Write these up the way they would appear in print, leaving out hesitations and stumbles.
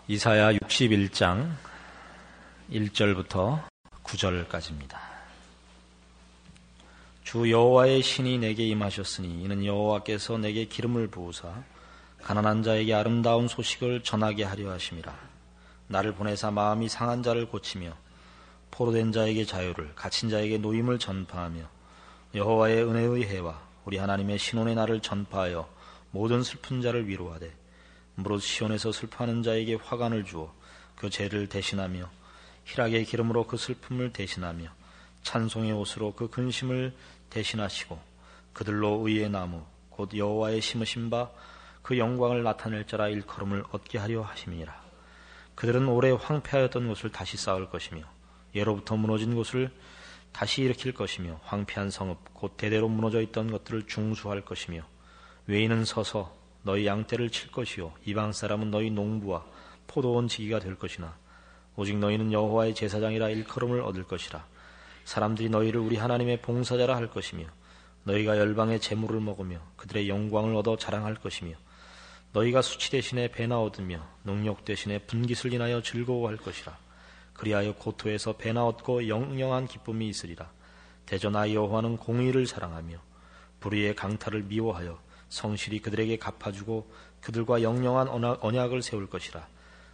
이사야 61장 1절부터 9절까지입니다. 주 여호와의 신이 내게 임하셨으니 이는 여호와께서 내게 기름을 부으사 가난한 자에게 아름다운 소식을 전하게 하려 하심이라. 나를 보내사 마음이 상한 자를 고치며 포로된 자에게 자유를, 갇힌 자에게 노임을 전파하며 여호와의 은혜의 해와 우리 하나님의 신원의 날을 전파하여 모든 슬픈 자를 위로하되 무릇 시온에서 슬퍼하는 자에게 화관을 주어 그 죄를 대신하며 희락의 기름으로 그 슬픔을 대신하며 찬송의 옷으로 그 근심을 대신하시고 그들로 의의 나무 곧 여호와의 심으신 바 그 영광을 나타낼 자라 일컬음을 얻게 하려 하심이니라. 그들은 오래 황폐하였던 곳을 다시 쌓을 것이며 예로부터 무너진 곳을 다시 일으킬 것이며 황폐한 성읍 곧 대대로 무너져 있던 것들을 중수할 것이며 외인은 서서 너희 양떼를 칠 것이요 이방 사람은 너희 농부와 포도원 지기가 될 것이나 오직 너희는 여호와의 제사장이라 일컬음을 얻을 것이라. 사람들이 너희를 우리 하나님의 봉사자라 할 것이며 너희가 열방의 재물을 먹으며 그들의 영광을 얻어 자랑할 것이며 너희가 수치 대신에 배나 얻으며 능욕 대신에 분깃을 인하여 즐거워할 것이라. 그리하여 고토에서 배나 얻고 영영한 기쁨이 있으리라. 대저 나 여호와는 공의를 사랑하며 불의의 강탈을 미워하여 성실히 그들에게 갚아주고 그들과 영영한 언약을 세울 것이라.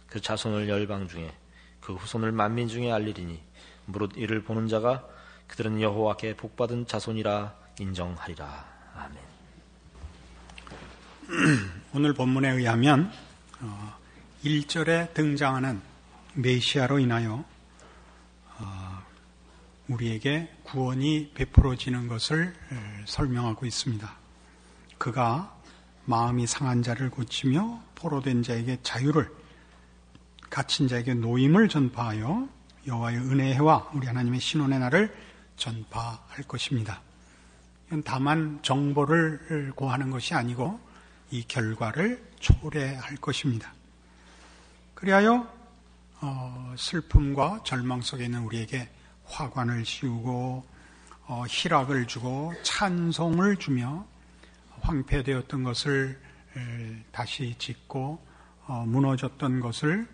그 자손을 열방 중에 그 후손을 만민 중에 알리리니 무릇 이를 보는 자가 그들은 여호와께 복받은 자손이라 인정하리라. 아멘. 오늘 본문에 의하면 1절에 등장하는 메시아로 인하여 우리에게 구원이 베풀어지는 것을 설명하고 있습니다. 그가 마음이 상한 자를 고치며 포로된 자에게 자유를, 갇힌 자에게 노임을 전파하여 여호와의 은혜의 해와 우리 하나님의 신원의 날을 전파할 것입니다. 이건 다만 정보를 고하는 것이 아니고 이 결과를 초래할 것입니다. 그리하여 슬픔과 절망 속에 있는 우리에게 화관을 씌우고 희락을 주고 찬송을 주며 황폐되었던 것을 다시 짓고 무너졌던 것을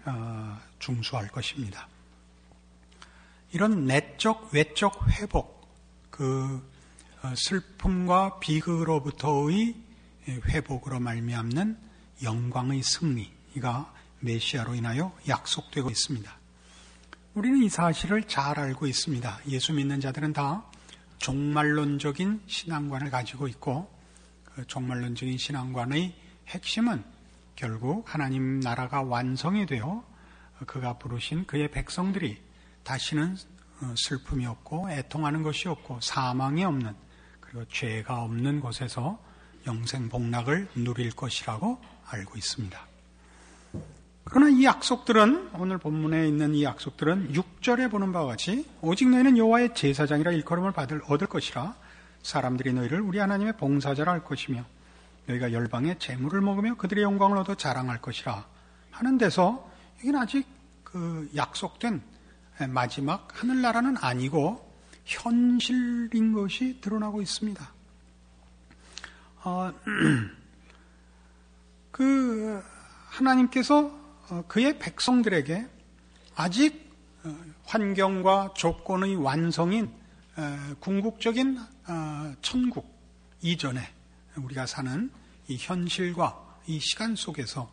중수할 것입니다. 이런 내적, 외적 회복, 그 슬픔과 비극으로부터의 회복으로 말미암는 영광의 승리가 메시아로 인하여 약속되고 있습니다. 우리는 이 사실을 잘 알고 있습니다. 예수 믿는 자들은 다 종말론적인 신앙관을 가지고 있고 그 종말론적인 신앙관의 핵심은 결국 하나님 나라가 완성이 되어 그가 부르신 그의 백성들이 다시는 슬픔이 없고 애통하는 것이 없고 사망이 없는 그리고 죄가 없는 곳에서 영생 복락을 누릴 것이라고 알고 있습니다. 그러나 이 약속들은, 오늘 본문에 있는 이 약속들은 6절에 보는 바와 같이 오직 너희는 여호와의 제사장이라 일컬음을 얻을 것이라. 사람들이 너희를 우리 하나님의 봉사자라 할 것이며 너희가 열방의 재물을 먹으며 그들의 영광을 얻어 자랑할 것이라 하는 데서 여기는 아직 그 약속된 마지막 하늘나라는 아니고 현실인 것이 드러나고 있습니다. 그 하나님께서 그의 백성들에게 아직 환경과 조건의 완성인 궁극적인 천국 이전에 우리가 사는 이 현실과 이 시간 속에서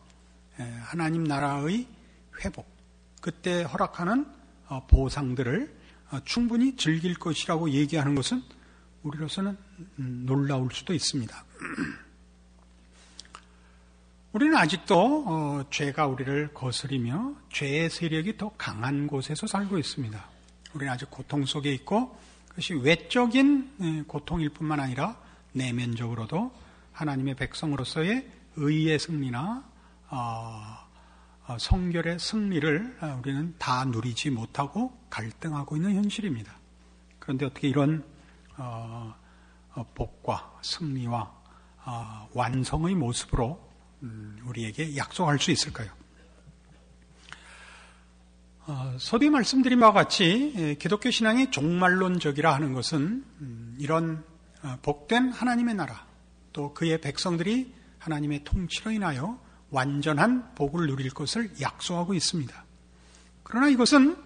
하나님 나라의 회복, 그때 허락하는 보상들을 충분히 즐길 것이라고 얘기하는 것은 우리로서는 놀라울 수도 있습니다. 우리는 아직도 죄가 우리를 거스리며 죄의 세력이 더 강한 곳에서 살고 있습니다. 우리는 아직 고통 속에 있고 그것이 외적인 고통일 뿐만 아니라 내면적으로도 하나님의 백성으로서의 의의 승리나 성결의 승리를 우리는 다 누리지 못하고 갈등하고 있는 현실입니다. 그런데 어떻게 이런 복과 승리와 완성의 모습으로 우리에게 약속할 수 있을까요? 서두에 말씀드린 바와 같이 기독교 신앙이 종말론적이라 하는 것은 이런 복된 하나님의 나라 또 그의 백성들이 하나님의 통치로 인하여 완전한 복을 누릴 것을 약속하고 있습니다. 그러나 이것은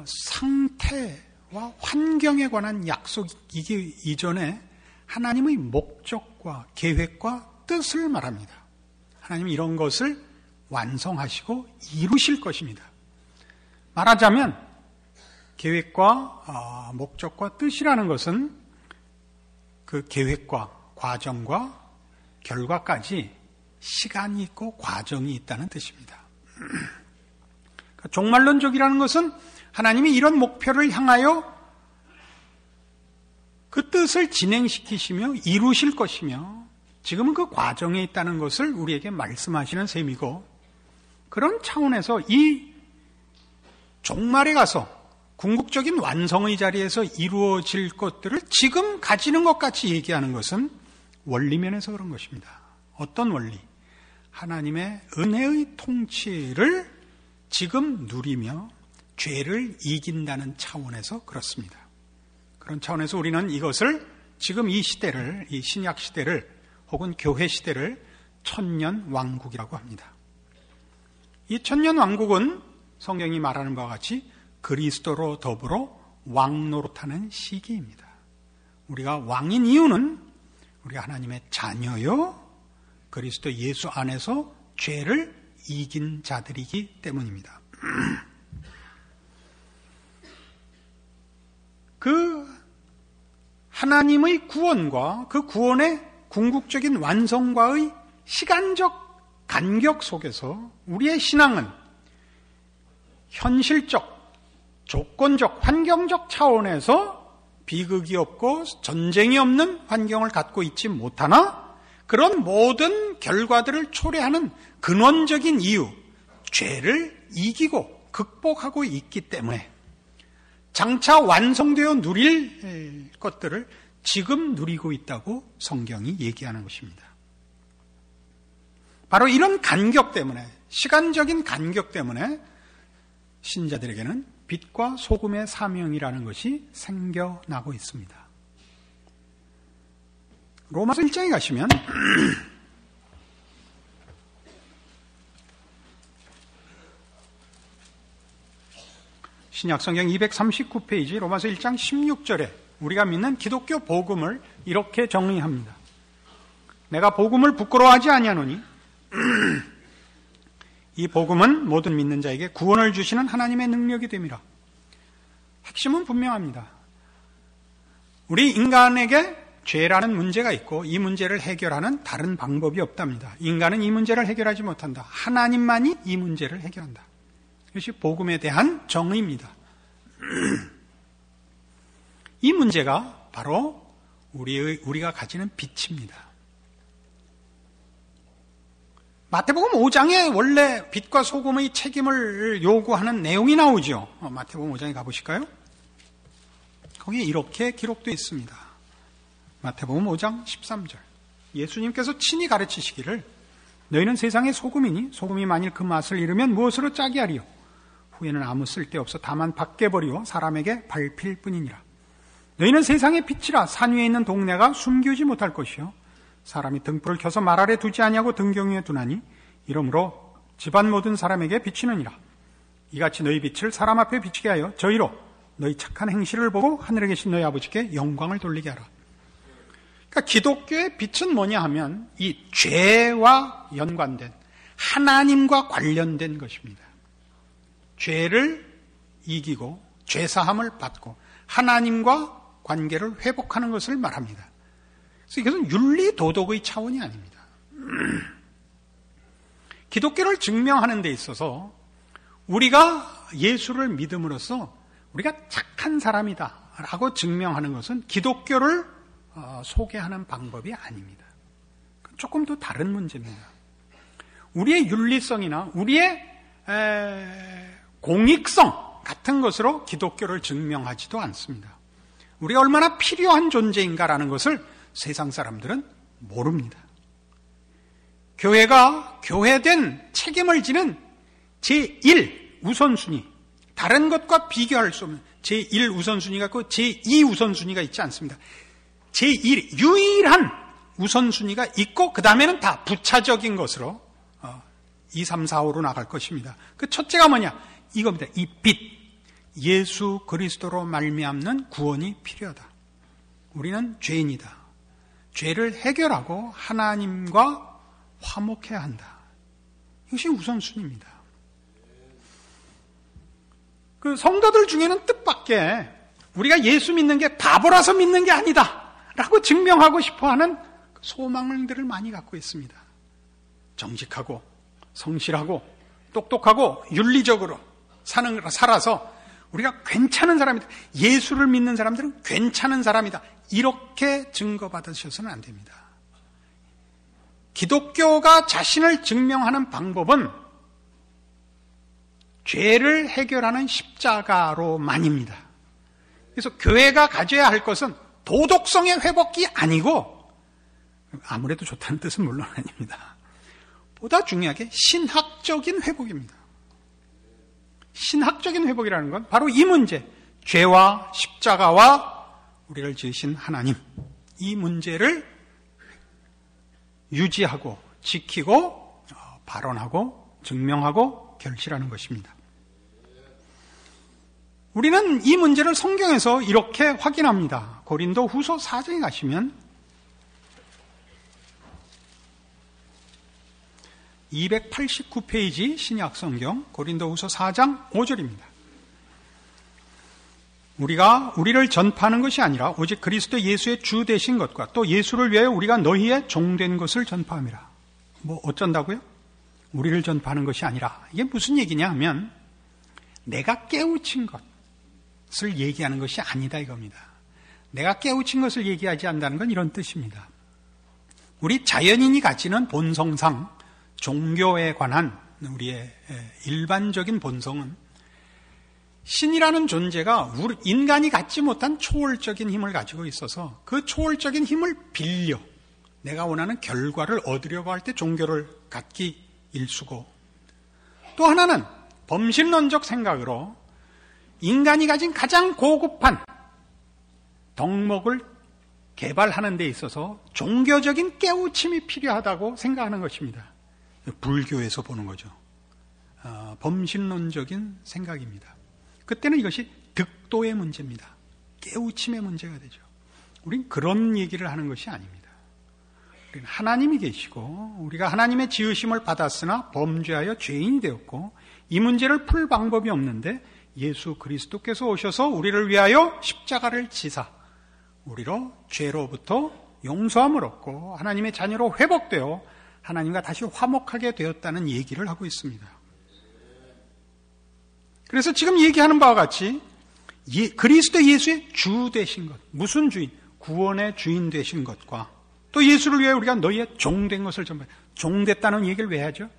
상태와 환경에 관한 약속이기 이전에 하나님의 목적과 계획과 뜻을 말합니다. 하나님은 이런 것을 완성하시고 이루실 것입니다. 말하자면 계획과 목적과 뜻이라는 것은 그 계획과 과정과 결과까지 시간이 있고 과정이 있다는 뜻입니다. 그러니까 종말론적이라는 것은 하나님이 이런 목표를 향하여 그 뜻을 진행시키시며 이루실 것이며 지금은 그 과정에 있다는 것을 우리에게 말씀하시는 셈이고, 그런 차원에서 이 종말에 가서 궁극적인 완성의 자리에서 이루어질 것들을 지금 가지는 것 같이 얘기하는 것은 원리면에서 그런 것입니다. 어떤 원리? 하나님의 은혜의 통치를 지금 누리며 죄를 이긴다는 차원에서 그렇습니다. 그런 차원에서 우리는 이것을 지금 이 시대를, 이 신약 시대를 혹은 교회 시대를 천년 왕국이라고 합니다. 이 천년 왕국은 성경이 말하는 바와 같이 그리스도로 더불어 왕노릇하는 시기입니다. 우리가 왕인 이유는 우리가 하나님의 자녀요, 그리스도 예수 안에서 죄를 이긴 자들이기 때문입니다. 그 하나님의 구원과 그 구원의 궁극적인 완성과의 시간적 간격 속에서 우리의 신앙은 현실적, 조건적, 환경적 차원에서 비극이 없고 전쟁이 없는 환경을 갖고 있지 못하나 그런 모든 결과들을 초래하는 근원적인 이유, 죄를 이기고 극복하고 있기 때문에 장차 완성되어 누릴 것들을 지금 누리고 있다고 성경이 얘기하는 것입니다. 바로 이런 간격 때문에, 시간적인 간격 때문에 신자들에게는 빛과 소금의 사명이라는 것이 생겨나고 있습니다. 로마서 1장에 가시면 신약성경 239페이지 로마서 1장 16절에 우리가 믿는 기독교 복음을 이렇게 정의합니다. 내가 복음을 부끄러워하지 아니하노니 이 복음은 모든 믿는 자에게 구원을 주시는 하나님의 능력이 됨이라. 핵심은 분명합니다. 우리 인간에게 죄라는 문제가 있고 이 문제를 해결하는 다른 방법이 없답니다. 인간은 이 문제를 해결하지 못한다. 하나님만이 이 문제를 해결한다. 이것이 복음에 대한 정의입니다. 이 문제가 바로 우리가 가지는 빛입니다. 마태복음 5장에 원래 빛과 소금의 책임을 요구하는 내용이 나오죠. 마태복음 5장에 가보실까요? 거기에 이렇게 기록되어 있습니다. 마태복음 5장 13절. 예수님께서 친히 가르치시기를 너희는 세상의 소금이니 소금이 만일 그 맛을 잃으면 무엇으로 짜게 하리요? 후에는 아무 쓸데없어 다만 밖에 버리고 사람에게 밟힐 뿐이니라. 너희는 세상의 빛이라. 산 위에 있는 동네가 숨기지 못할 것이요 사람이 등불을 켜서 말 아래 두지 아니하고 등경 위에 두나니 이러므로 집안 모든 사람에게 비치느니라. 이같이 너희 빛을 사람 앞에 비치게 하여 저희로 너희 착한 행실을 보고 하늘에 계신 너희 아버지께 영광을 돌리게 하라. 그러니까 기독교의 빛은 뭐냐 하면 이 죄와 연관된, 하나님과 관련된 것입니다. 죄를 이기고 죄사함을 받고 하나님과 관계를 회복하는 것을 말합니다. 그래서 이것은 윤리 도덕의 차원이 아닙니다. 기독교를 증명하는 데 있어서 우리가 예수를 믿음으로써 우리가 착한 사람이다 라고 증명하는 것은 기독교를 소개하는 방법이 아닙니다. 조금 더 다른 문제입니다. 우리의 윤리성이나 우리의 공익성 같은 것으로 기독교를 증명하지도 않습니다. 우리가 얼마나 필요한 존재인가라는 것을 세상 사람들은 모릅니다. 교회가 교회된 책임을 지는 제1 우선순위, 다른 것과 비교할 수 없는 제1 우선순위가 있고 제2 우선순위가 있지 않습니다. 제1 유일한 우선순위가 있고 그 다음에는 다 부차적인 것으로 2, 3, 4, 5로 나갈 것입니다. 그 첫째가 뭐냐? 이겁니다. 이 빛, 예수 그리스도로 말미암는 구원이 필요하다. 우리는 죄인이다. 죄를 해결하고 하나님과 화목해야 한다. 이것이 우선순위입니다. 그 성도들 중에는 뜻밖의 우리가 예수 믿는 게 바보라서 믿는 게 아니다 라고 증명하고 싶어하는 소망들을 많이 갖고 있습니다. 정직하고 성실하고 똑똑하고 윤리적으로 살아서 우리가 괜찮은 사람이다. 예수를 믿는 사람들은 괜찮은 사람이다. 이렇게 증거받으셔서는 안 됩니다. 기독교가 자신을 증명하는 방법은 죄를 해결하는 십자가로만입니다. 그래서 교회가 가져야 할 것은 도덕성의 회복이 아니고, 아무래도 좋다는 뜻은 물론 아닙니다. 보다 중요하게 신학적인 회복입니다. 신학적인 회복이라는 건 바로 이 문제, 죄와 십자가와 우리를 지으신 하나님, 이 문제를 유지하고 지키고 발언하고 증명하고 결실하는 것입니다. 우리는 이 문제를 성경에서 이렇게 확인합니다. 고린도 후서 4장에 가시면 289페이지 신약성경 고린도 후서 4장 5절입니다. 우리가 우리를 전파하는 것이 아니라 오직 그리스도 예수의 주 되신 것과 또 예수를 위하여 우리가 너희의 종된 것을 전파함이라. 뭐 어쩐다고요? 우리를 전파하는 것이 아니라, 이게 무슨 얘기냐 하면 내가 깨우친 것을 얘기하는 것이 아니다 이겁니다. 내가 깨우친 것을 얘기하지 않는다는 건 이런 뜻입니다. 우리 자연인이 가지는 본성상 종교에 관한 우리의 일반적인 본성은 신이라는 존재가 인간이 갖지 못한 초월적인 힘을 가지고 있어서 그 초월적인 힘을 빌려 내가 원하는 결과를 얻으려고 할 때 종교를 갖기 일수고, 또 하나는 범신론적 생각으로 인간이 가진 가장 고급한 덕목을 개발하는 데 있어서 종교적인 깨우침이 필요하다고 생각하는 것입니다. 불교에서 보는 거죠. 범신론적인 생각입니다. 그때는 이것이 득도의 문제입니다. 깨우침의 문제가 되죠. 우린 그런 얘기를 하는 것이 아닙니다. 우리는 하나님이 계시고 우리가 하나님의 지으심을 받았으나 범죄하여 죄인이 되었고 이 문제를 풀 방법이 없는데 예수 그리스도께서 오셔서 우리를 위하여 십자가를 지사 우리로 죄로부터 용서함을 얻고 하나님의 자녀로 회복되어 하나님과 다시 화목하게 되었다는 얘기를 하고 있습니다. 그래서 지금 얘기하는 바와 같이 그리스도 예수의 주 되신 것, 무슨 주인? 구원의 주인 되신 것과 또 예수를 위해 우리가 너희의 종 된 것을 전부, 종 됐다는 얘기를 왜 하죠?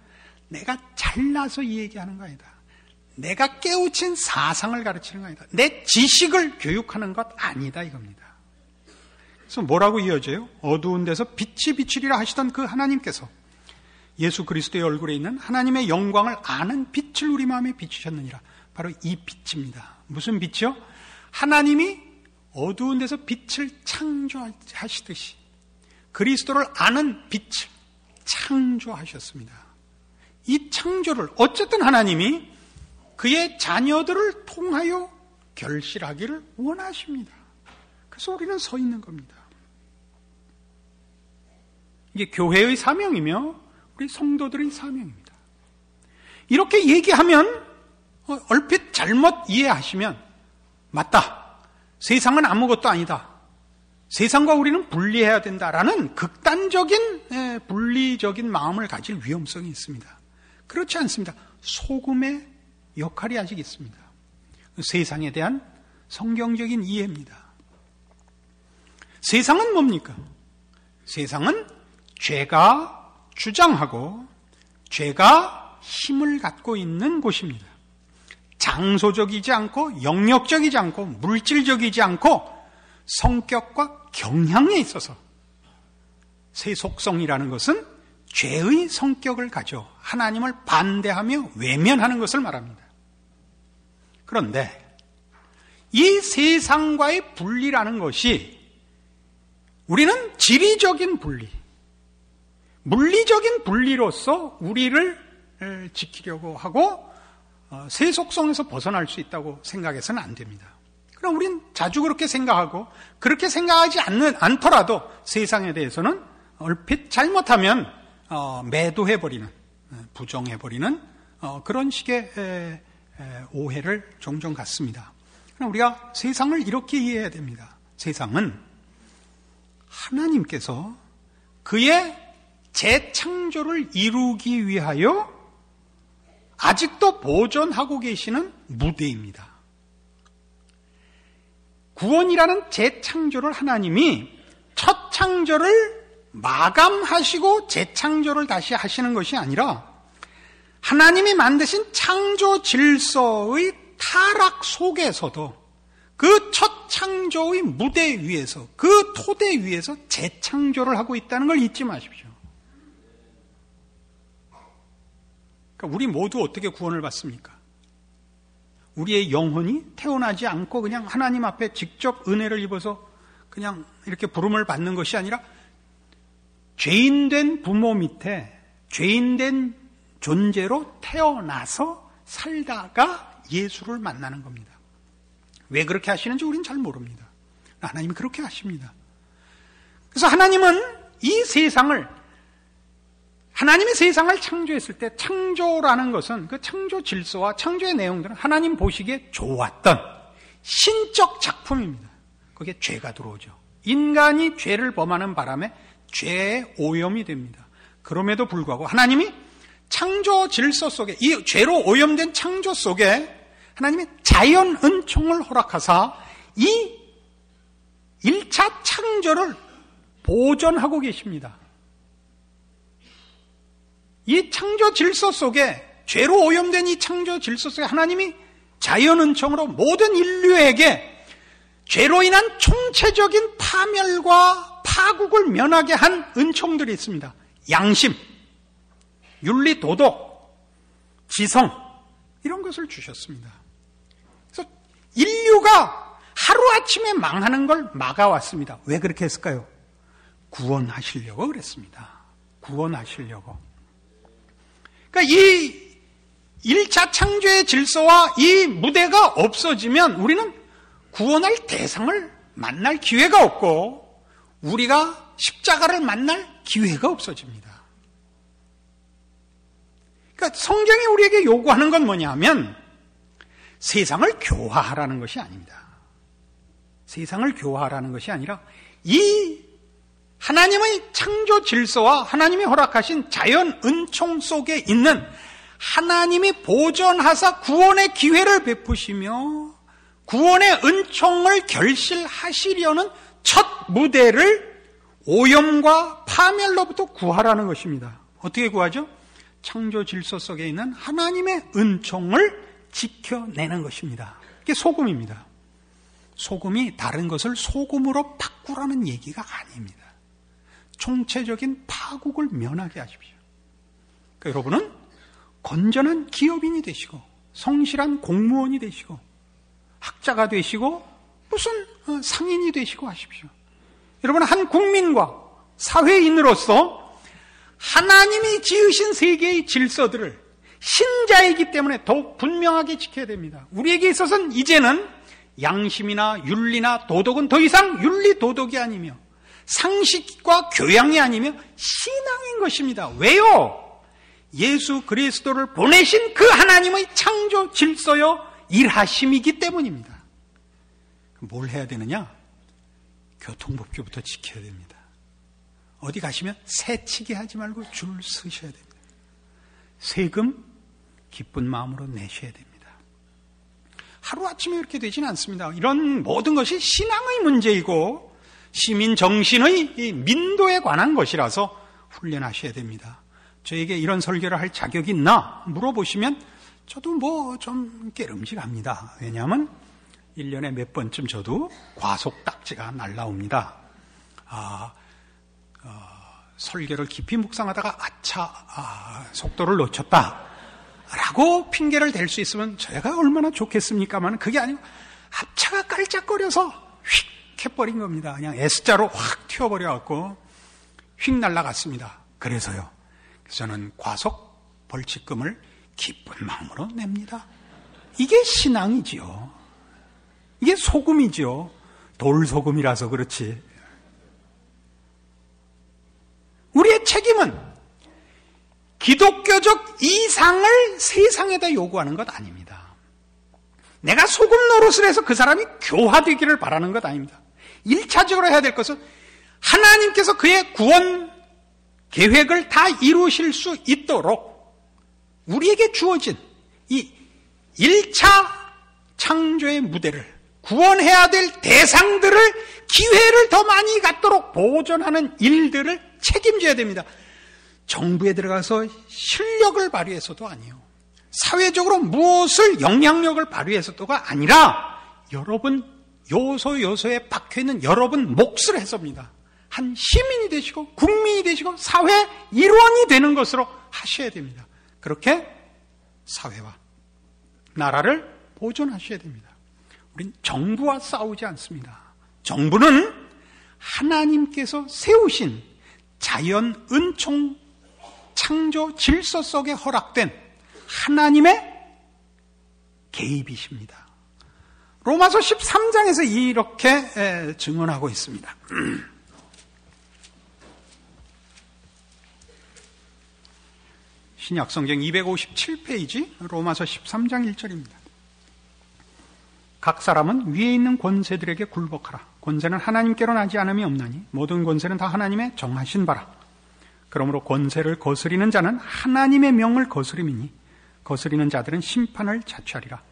내가 잘나서 이 얘기하는 거 아니다. 내가 깨우친 사상을 가르치는 거 아니다. 내 지식을 교육하는 것 아니다 이겁니다. 그래서 뭐라고 이어져요? 어두운 데서 빛이 비추리라 하시던 그 하나님께서 예수 그리스도의 얼굴에 있는 하나님의 영광을 아는 빛을 우리 마음에 비추셨느니라. 바로 이 빛입니다. 무슨 빛이요? 하나님이 어두운 데서 빛을 창조하시듯이 그리스도를 아는 빛을 창조하셨습니다. 이 창조를 어쨌든 하나님이 그의 자녀들을 통하여 결실하기를 원하십니다. 그래서 우리는 서 있는 겁니다. 이게 교회의 사명이며 우리 성도들의 사명입니다. 이렇게 얘기하면 얼핏 잘못 이해하시면 맞다. 세상은 아무것도 아니다. 세상과 우리는 분리해야 된다라는 극단적인 분리적인 마음을 가질 위험성이 있습니다. 그렇지 않습니다. 소금의 역할이 아직 있습니다. 세상에 대한 성경적인 이해입니다. 세상은 뭡니까? 세상은 죄가 주장하고 죄가 힘을 갖고 있는 곳입니다. 장소적이지 않고 영역적이지 않고 물질적이지 않고 성격과 경향에 있어서 세속성이라는 것은 죄의 성격을 가져 하나님을 반대하며 외면하는 것을 말합니다. 그런데 이 세상과의 분리라는 것이 우리는 지리적인 분리, 물리적인 분리로서 우리를 지키려고 하고 새 속성에서 벗어날 수 있다고 생각해서는 안 됩니다. 그럼 우린 자주 그렇게 생각하고 그렇게 생각하지 않더라도 세상에 대해서는 얼핏 잘못하면 매도해버리는, 부정해버리는 그런 식의 오해를 종종 갖습니다. 그럼 우리가 세상을 이렇게 이해해야 됩니다. 세상은 하나님께서 그의 재창조를 이루기 위하여 아직도 보존하고 계시는 무대입니다. 구원이라는 재창조를 하나님이 첫 창조를 마감하시고 재창조를 다시 하시는 것이 아니라 하나님이 만드신 창조 질서의 타락 속에서도 그 첫 창조의 무대 위에서, 그 토대 위에서 재창조를 하고 있다는 걸 잊지 마십시오. 그러니까 우리 모두 어떻게 구원을 받습니까? 우리의 영혼이 태어나지 않고 그냥 하나님 앞에 직접 은혜를 입어서 그냥 이렇게 부름을 받는 것이 아니라 죄인된 부모 밑에 죄인된 존재로 태어나서 살다가 예수를 만나는 겁니다. 왜 그렇게 하시는지 우리는 잘 모릅니다. 하나님이 그렇게 하십니다. 그래서 하나님은 이 세상을, 하나님이 세상을 창조했을 때 창조라는 것은 그 창조 질서와 창조의 내용들은 하나님 보시기에 좋았던 신적 작품입니다. 거기에 죄가 들어오죠. 인간이 죄를 범하는 바람에 죄의 오염이 됩니다. 그럼에도 불구하고 하나님이 창조 질서 속에, 이 죄로 오염된 창조 속에 하나님이 자연 은총을 허락하사 이 1차 창조를 보존하고 계십니다. 이 창조 질서 속에, 죄로 오염된 이 창조 질서 속에 하나님이 자연 은총으로 모든 인류에게 죄로 인한 총체적인 파멸과 파국을 면하게 한 은총들이 있습니다. 양심, 윤리, 도덕, 지성, 이런 것을 주셨습니다. 그래서 인류가 하루아침에 망하는 걸 막아왔습니다. 왜 그렇게 했을까요? 구원하시려고 그랬습니다. 구원하시려고. 그러니까 이 1차 창조의 질서와 이 무대가 없어지면 우리는 구원할 대상을 만날 기회가 없고 우리가 십자가를 만날 기회가 없어집니다. 그러니까 성경이 우리에게 요구하는 건 뭐냐면 세상을 교화하라는 것이 아닙니다. 세상을 교화하라는 것이 아니라 이 하나님의 창조 질서와 하나님이 허락하신 자연 은총 속에 있는 하나님이 보존하사 구원의 기회를 베푸시며 구원의 은총을 결실하시려는 첫 무대를 오염과 파멸로부터 구하라는 것입니다. 어떻게 구하죠? 창조 질서 속에 있는 하나님의 은총을 지켜내는 것입니다. 이게 소금입니다. 소금이 다른 것을 소금으로 바꾸라는 얘기가 아닙니다. 총체적인 파국을 면하게 하십시오. 그러니까 여러분은 건전한 기업인이 되시고 성실한 공무원이 되시고 학자가 되시고 무슨 상인이 되시고 하십시오. 여러분은 한 국민과 사회인으로서 하나님이 지으신 세계의 질서들을 신자이기 때문에 더욱 분명하게 지켜야 됩니다. 우리에게 있어서는 이제는 양심이나 윤리나 도덕은 더 이상 윤리 도덕이 아니며 상식과 교양이 아니며 신앙인 것입니다. 왜요? 예수 그리스도를 보내신 그 하나님의 창조 질서여 일하심이기 때문입니다. 뭘 해야 되느냐? 교통법규부터 지켜야 됩니다. 어디 가시면 새치기 하지 말고 줄 서셔야 됩니다. 세금 기쁜 마음으로 내셔야 됩니다. 하루아침에 이렇게 되지는 않습니다. 이런 모든 것이 신앙의 문제이고 시민 정신의 민도에 관한 것이라서 훈련하셔야 됩니다. 저에게 이런 설교를 할 자격이 있나 물어보시면 저도 뭐 좀 깨름직합니다. 왜냐하면 1년에 몇 번쯤 저도 과속 딱지가 날라옵니다. 설교를 깊이 묵상하다가 속도를 놓쳤다 라고 핑계를 댈 수 있으면 저희가 얼마나 좋겠습니까만 그게 아니고 앞차가 깔짝거려서 휙 해버린 겁니다. 그냥 S자로 확 튀어버려갖고 휙 날아갔습니다. 그래서 저는 과속 벌칙금을 기쁜 마음으로 냅니다. 이게 신앙이지요. 이게 소금이지요. 돌소금이라서 그렇지. 우리의 책임은 기독교적 이상을 세상에다 요구하는 것 아닙니다. 내가 소금 노릇을 해서 그 사람이 교화되기를 바라는 것 아닙니다. 1차적으로 해야 될 것은 하나님께서 그의 구원 계획을 다 이루실 수 있도록 우리에게 주어진 이 1차 창조의 무대를, 구원해야 될 대상들을, 기회를 더 많이 갖도록 보존하는 일들을 책임져야 됩니다. 정부에 들어가서 실력을 발휘해서도 아니요, 사회적으로 무엇을 영향력을 발휘해서도가 아니라 여러분 요소에 박혀있는 여러분 몫을 해서입니다. 한 시민이 되시고 국민이 되시고 사회 일원이 되는 것으로 하셔야 됩니다. 그렇게 사회와 나라를 보존하셔야 됩니다. 우린 정부와 싸우지 않습니다. 정부는 하나님께서 세우신 자연 은총 창조 질서 속에 허락된 하나님의 개입이십니다. 로마서 13장에서 이렇게 증언하고 있습니다. 신약성경 257페이지 로마서 13장 1절입니다. 각 사람은 위에 있는 권세들에게 굴복하라. 권세는 하나님께로 나지 않음이 없나니 모든 권세는 다 하나님의 정하신 바라. 그러므로 권세를 거스리는 자는 하나님의 명을 거스림이니 거스리는 자들은 심판을 자취하리라.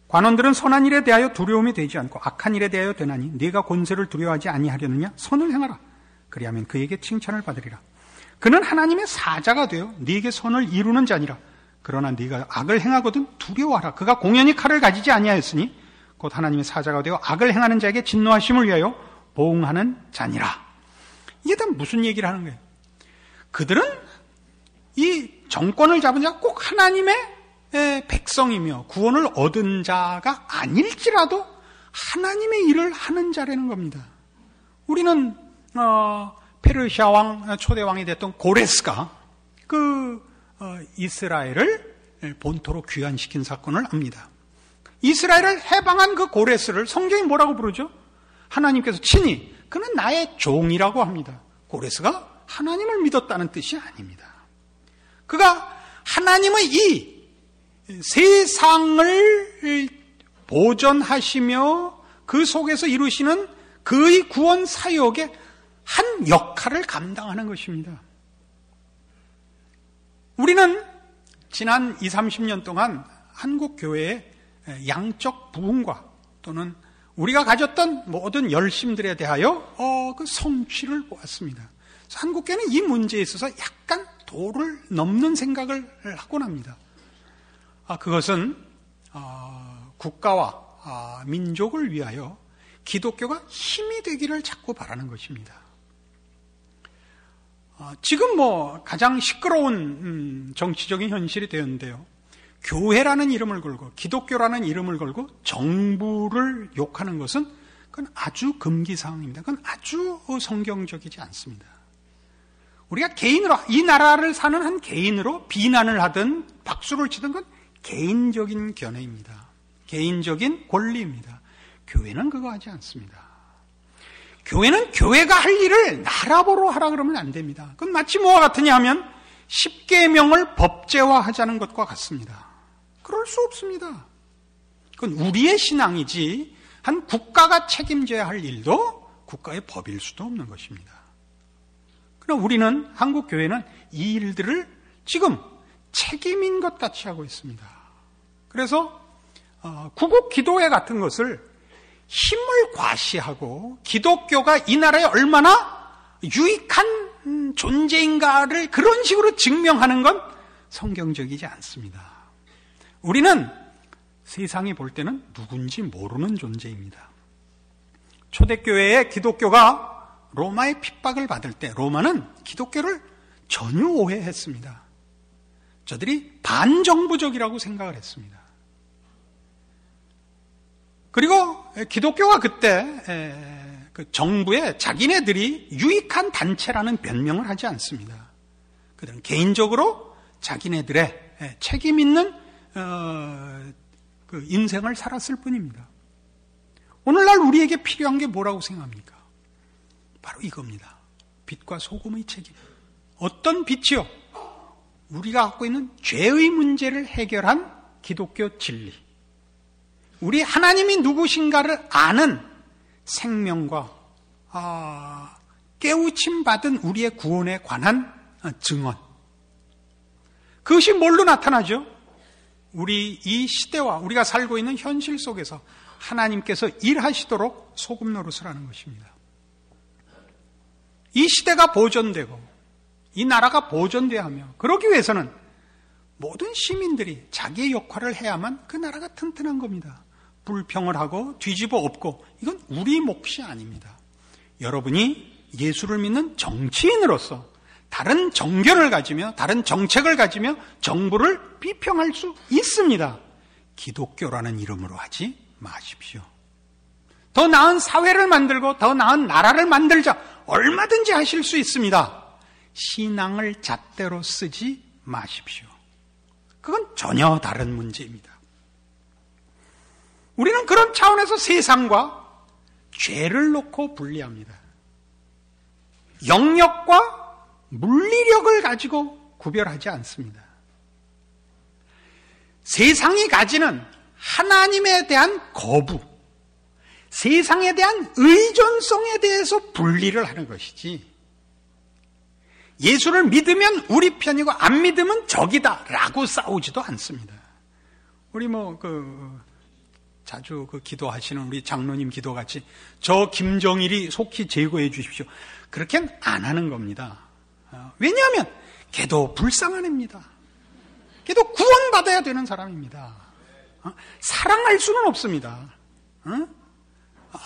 관원들은 선한 일에 대하여 두려움이 되지 않고 악한 일에 대하여 되나니 네가 권세를 두려워하지 아니하려느냐? 선을 행하라. 그리하면 그에게 칭찬을 받으리라. 그는 하나님의 사자가 되어 네게 선을 이루는 자니라. 그러나 네가 악을 행하거든 두려워하라. 그가 공연히 칼을 가지지 아니하였으니 곧 하나님의 사자가 되어 악을 행하는 자에게 진노하심을 위하여 보응하는 자니라. 이게 다 무슨 얘기를 하는 거예요? 그들은 이 정권을 잡은 자가 꼭 하나님의 백성이며 구원을 얻은 자가 아닐지라도 하나님의 일을 하는 자라는 겁니다. 우리는 페르시아 왕 초대 왕이 됐던 고레스가 이스라엘을 본토로 귀환시킨 사건을 압니다. 이스라엘을 해방한 그 고레스를 성경이 뭐라고 부르죠? 하나님께서 친히 그는 나의 종이라고 합니다. 고레스가 하나님을 믿었다는 뜻이 아닙니다. 그가 하나님의 이 세상을 보존하시며 그 속에서 이루시는 그의 구원 사역의 한 역할을 감당하는 것입니다. 우리는 지난 20, 30년 동안 한국 교회의 양적 부흥과 또는 우리가 가졌던 모든 열심들에 대하여 그 성취를 보았습니다. 한국교회는 이 문제에 있어서 약간 도를 넘는 생각을 하곤 합니다. 그것은 국가와 민족을 위하여 기독교가 힘이 되기를 자꾸 바라는 것입니다. 지금 가장 시끄러운 정치적인 현실이 되었는데요. 교회라는 이름을 걸고 기독교라는 이름을 걸고 정부를 욕하는 것은 그건 아주 금기사항입니다. 그건 아주 성경적이지 않습니다. 우리가 개인으로 이 나라를 사는 한 개인으로 비난을 하든 박수를 치든 건 개인적인 견해입니다. 개인적인 권리입니다. 교회는 그거 하지 않습니다. 교회는 교회가 할 일을 나라보러 하라 그러면 안 됩니다. 그건 마치 뭐와 같으냐 하면 10계명을 법제화하자는 것과 같습니다. 그럴 수 없습니다. 그건 우리의 신앙이지 한 국가가 책임져야 할 일도 국가의 법일 수도 없는 것입니다. 그러나 우리는 한국 교회는 이 일들을 지금 책임인 것 같이 하고 있습니다. 그래서 구국 기도회 같은 것을 힘을 과시하고 기독교가 이 나라에 얼마나 유익한 존재인가를 그런 식으로 증명하는 건 성경적이지 않습니다. 우리는 세상이 볼 때는 누군지 모르는 존재입니다. 초대교회의 기독교가 로마의 핍박을 받을 때 로마는 기독교를 전혀 오해했습니다. 저들이 반정부적이라고 생각을 했습니다. 그리고 기독교가 그때 그 정부에 자기네들이 유익한 단체라는 변명을 하지 않습니다. 그들은 개인적으로 자기네들의 책임 있는 그 인생을 살았을 뿐입니다. 오늘날 우리에게 필요한 게 뭐라고 생각합니까? 바로 이겁니다. 빛과 소금의 책임. 어떤 빛이요? 우리가 갖고 있는 죄의 문제를 해결한 기독교 진리. 우리 하나님이 누구신가를 아는 생명과 깨우침 받은 우리의 구원에 관한 증언. 그것이 뭘로 나타나죠? 우리 이 시대와 우리가 살고 있는 현실 속에서 하나님께서 일하시도록 소금 노릇을 하는 것입니다. 이 시대가 보존되고 이 나라가 보존돼야 하며 그러기 위해서는 모든 시민들이 자기의 역할을 해야만 그 나라가 튼튼한 겁니다. 불평을 하고 뒤집어 엎고 이건 우리 몫이 아닙니다. 여러분이 예수를 믿는 정치인으로서 다른 정견을 가지며 다른 정책을 가지며 정부를 비평할 수 있습니다. 기독교라는 이름으로 하지 마십시오. 더 나은 사회를 만들고 더 나은 나라를 만들자 얼마든지 하실 수 있습니다. 신앙을 잣대로 쓰지 마십시오. 그건 전혀 다른 문제입니다. 우리는 그런 차원에서 세상과 죄를 놓고 분리합니다. 영역과 물리력을 가지고 구별하지 않습니다. 세상이 가지는 하나님에 대한 거부, 세상에 대한 의존성에 대해서 분리를 하는 것이지, 예수를 믿으면 우리 편이고 안 믿으면 적이다 라고 싸우지도 않습니다. 우리 자주 기도하시는 우리 장로님 기도같이 저 김정일이 속히 제거해 주십시오. 그렇게는 안 하는 겁니다. 왜냐하면 걔도 불쌍한 애입니다. 걔도 구원받아야 되는 사람입니다. 사랑할 수는 없습니다.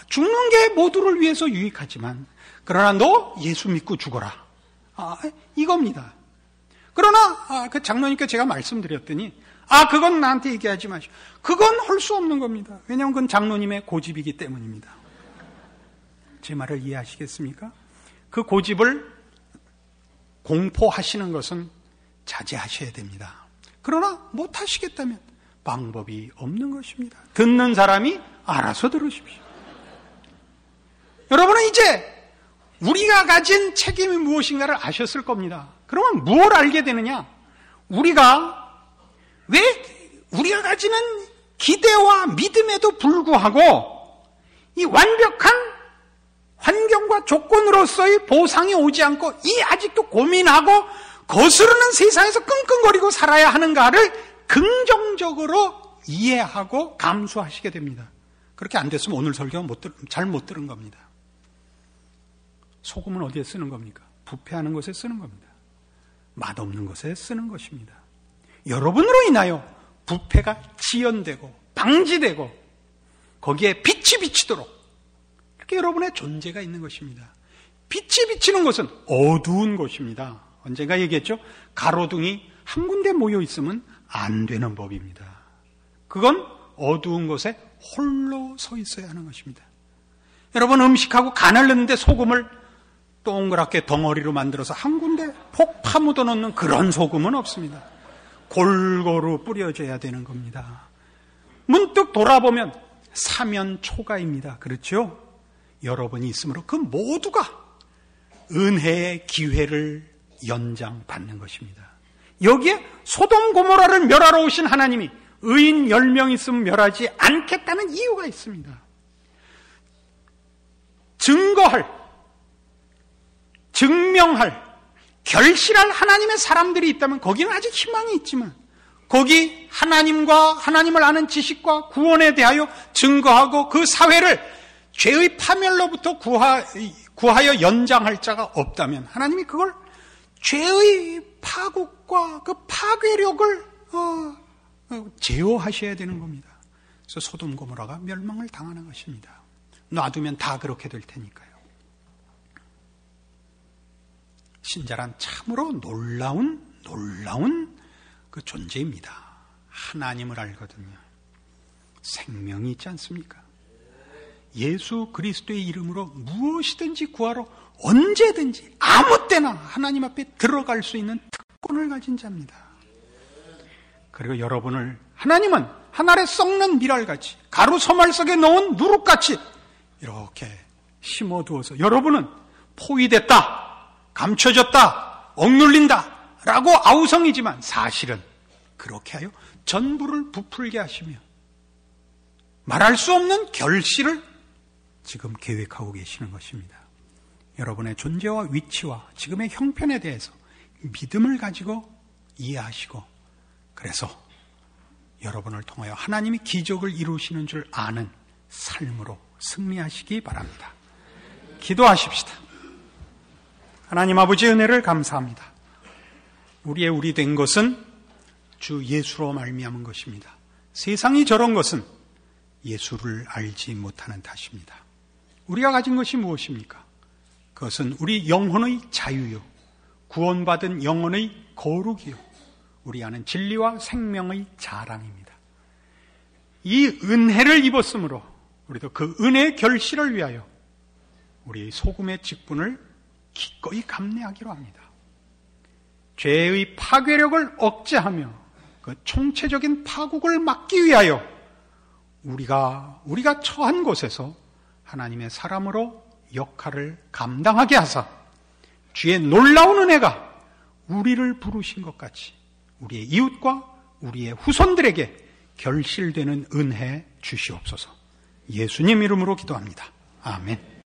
죽는 게 모두를 위해서 유익하지만 그러나 너 예수 믿고 죽어라. 이겁니다. 그러나 그 장로님께 제가 말씀드렸더니 그건 나한테 얘기하지 마시오. 그건 할 수 없는 겁니다. 왜냐하면 그건 장로님의 고집이기 때문입니다. 제 말을 이해하시겠습니까? 그 고집을 공포하시는 것은 자제하셔야 됩니다. 그러나 못하시겠다면 방법이 없는 것입니다. 듣는 사람이 알아서 들으십시오. 여러분은 이제 우리가 가진 책임이 무엇인가를 아셨을 겁니다. 그러면 무엇을 알게 되느냐? 우리가 가지는 기대와 믿음에도 불구하고 이 완벽한 환경과 조건으로서의 보상이 오지 않고 이 아직도 고민하고 거스르는 세상에서 끙끙거리고 살아야 하는가를 긍정적으로 이해하고 감수하시게 됩니다. 그렇게 안 됐으면 오늘 설교 잘 못 들은 겁니다. 소금은 어디에 쓰는 겁니까? 부패하는 것에 쓰는 겁니다. 맛없는 것에 쓰는 것입니다. 여러분으로 인하여 부패가 지연되고 방지되고 거기에 빛이 비치도록 이렇게 여러분의 존재가 있는 것입니다. 빛이 비치는 것은 어두운 곳입니다. 언젠가 얘기했죠? 가로등이 한 군데 모여 있으면 안 되는 법입니다. 그건 어두운 곳에 홀로 서 있어야 하는 것입니다. 여러분 음식하고 간을 넣는데 소금을 동그랗게 덩어리로 만들어서 한 군데 폭 파묻어 놓는 그런 소금은 없습니다. 골고루 뿌려져야 되는 겁니다. 문득 돌아보면 사면초가입니다. 그렇죠? 여러분이 있으므로 그 모두가 은혜의 기회를 연장받는 것입니다. 여기에 소돔 고모라를 멸하러 오신 하나님이 의인 10명 있으면 멸하지 않겠다는 이유가 있습니다. 증명할, 결실할 하나님의 사람들이 있다면 거기는 아직 희망이 있지만 거기 하나님과 하나님을 아는 지식과 구원에 대하여 증거하고 그 사회를 죄의 파멸로부터 구하여 연장할 자가 없다면 하나님이 그걸 죄의 파국과 그 파괴력을 제어하셔야 되는 겁니다. 그래서 소돔 고모라가 멸망을 당하는 것입니다. 놔두면 다 그렇게 될 테니까요. 신자란 참으로 놀라운 그 존재입니다. 하나님을 알거든요. 생명이 있지 않습니까? 예수 그리스도의 이름으로 무엇이든지 구하러 언제든지 아무 때나 하나님 앞에 들어갈 수 있는 특권을 가진 자입니다. 그리고 여러분을 하나님은 한 알에 썩는 밀알같이 가루 소말 속에 넣은 누룩같이 이렇게 심어두어서 여러분은 포위됐다, 감춰졌다, 억눌린다 라고 아우성이지만 사실은 그렇게 하여 전부를 부풀게 하시며 말할 수 없는 결실을 지금 계획하고 계시는 것입니다. 여러분의 존재와 위치와 지금의 형편에 대해서 믿음을 가지고 이해하시고 그래서 여러분을 통하여 하나님이 기적을 이루시는 줄 아는 삶으로 승리하시기 바랍니다. 기도하십시다. 하나님 아버지 은혜를 감사합니다. 우리의 우리 된 것은 주 예수로 말미암은 것입니다. 세상이 저런 것은 예수를 알지 못하는 탓입니다. 우리가 가진 것이 무엇입니까? 그것은 우리 영혼의 자유요, 구원받은 영혼의 거룩이요, 우리 안은 진리와 생명의 자랑입니다. 이 은혜를 입었으므로 우리도 그 은혜의 결실을 위하여 우리 소금의 직분을 기꺼이 감내하기로 합니다. 죄의 파괴력을 억제하며 그 총체적인 파국을 막기 위하여 우리가 처한 곳에서 하나님의 사람으로 역할을 감당하게 하사 주의 놀라운 은혜가 우리를 부르신 것 같이 우리의 이웃과 우리의 후손들에게 결실되는 은혜 주시옵소서. 예수님 이름으로 기도합니다. 아멘.